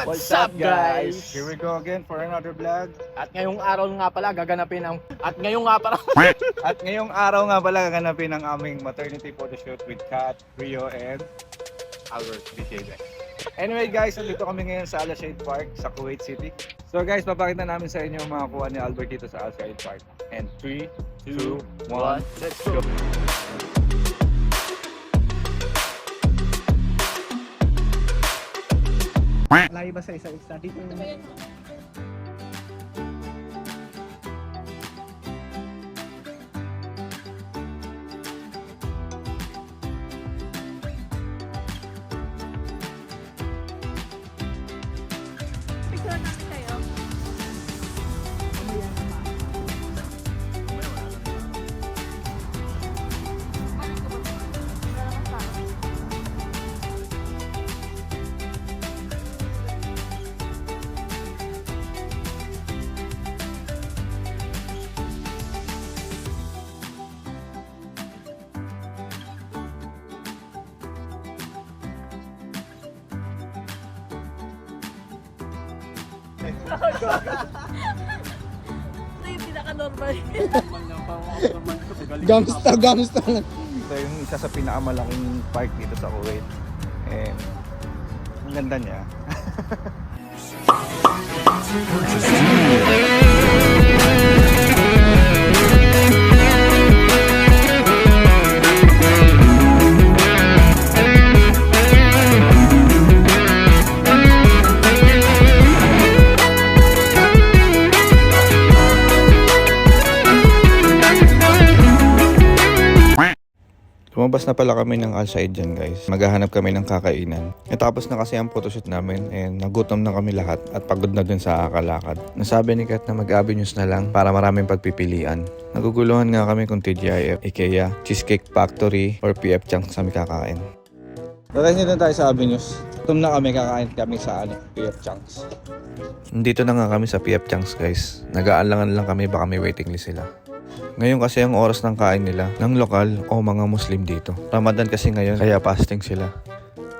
What's up guys? Here we go again for another vlog. At ngayong araw nga pala gaganapin ang ngayong araw nga pala gaganapin ang aming maternity photoshoot with Kat, Rio, and Albert BCJ. Anyway guys, nandito kami ngayon sa Al Shade Park sa Kuwait City. So guys, papakita namin sa inyo yung mga kuha ni Albert dito sa Al Shade Park. And 3, 2, 1, let's go! Layo ba sa isa-isa? Dito yung... Picture namin kayo. Ito yung pinaka-normal. Gamsta. Ito yung isa sa pinakamalaking park dito sa Kuwait. And ang ganda niya. Lumabas na pala kami ng outside dyan guys. Maghahanap kami ng kakainan. Tapos na kasi ang photoshoot namin and nagutom na kami lahat at pagod na dun sa akalakad. Nasabi ni Kat na mag-avenues na lang para maraming pagpipilian. Naguguluhan nga kami kung TGIF, IKEA, Cheesecake Factory or PF Chang's kami kakain. Kakain na tayo sa avenues. Gutom na kami, kakain kami sa PF Chang's. Nandito na nga kami sa PF Chang's guys. Nag-aalangan lang kami baka may waiting list sila. Ngayon kasi ang oras ng kain nila ng lokal o mga Muslim dito. Ramadan kasi ngayon kaya fasting sila.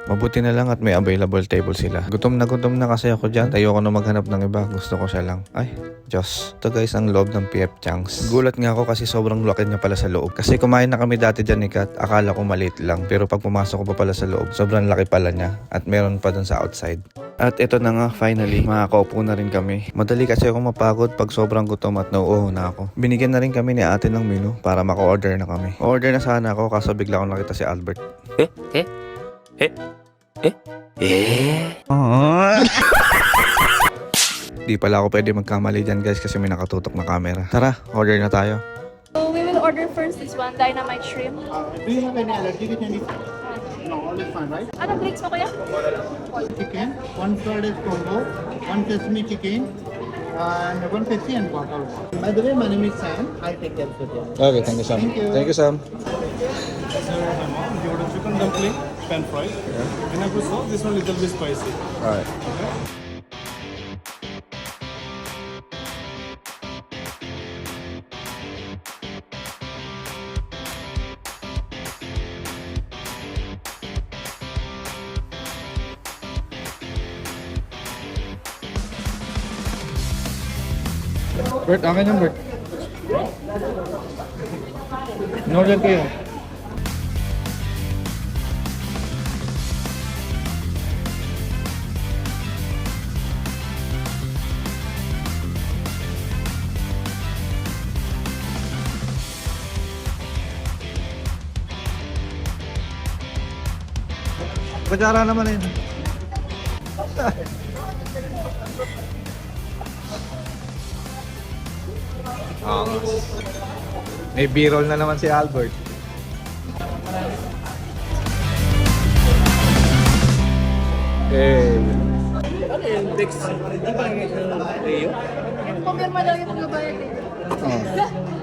Mabuti na lang at may available table sila. Gutom na kasi ako dyan. Ayoko na maghanap ng iba. Gusto ko siya lang. Ay, Diyos. Ito guys ang loob ng PF Chang's. Gulat nga ako kasi sobrang laki niya pala sa loob. Kasi kumain na kami dati dyan ni Kat. Akala ko maliit lang. Pero pag pumasok ko pa pala sa loob, sobrang laki pala niya. At meron pa dun sa outside. At ito na nga finally, makakaupo na rin kami. Madali kasi ako mapagod pag sobrang gutom at nauuho na ako. Binigyan na rin kami ni ate ng menu para maka-order na kami. Order na sana ako kaso bigla akong nakita si Albert. Di pala ako pwede magkamali dyan guys kasi may nakatutok na camera. Tara, order na tayo. So we will order first this one, dynamite shrimp. Do you have any allergy with any? No, all is fine, right? Anong drinks mo kuya? Chicken, one fried rice combo, one sesame chicken, and one Pepsi and bottle. By the way, my name is Sam. I'll take care of it. Okay, thank you Sam. Thank you Sam. You order chicken dumpling, pan fried. Pineapple sauce, this one little bit spicy. Alright. Bert, akin yan Bert. In-order kayo. Kutsara naman yun. May B-roll na naman si Albert. Ano yung Dex? Di ba yung Rio? Pumirma daw yung magbabayad dito.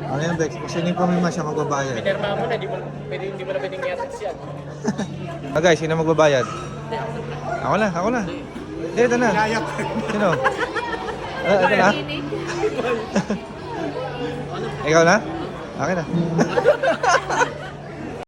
Ano yung Dex? Kasi hindi pa may masya magbabayad. Pinirma mo na, di mo na pwedeng i-attach yan. Guys, sino magbabayad? Ako na. Hindi, ito na. Sino? Ito na? Ikaw na? Akin na.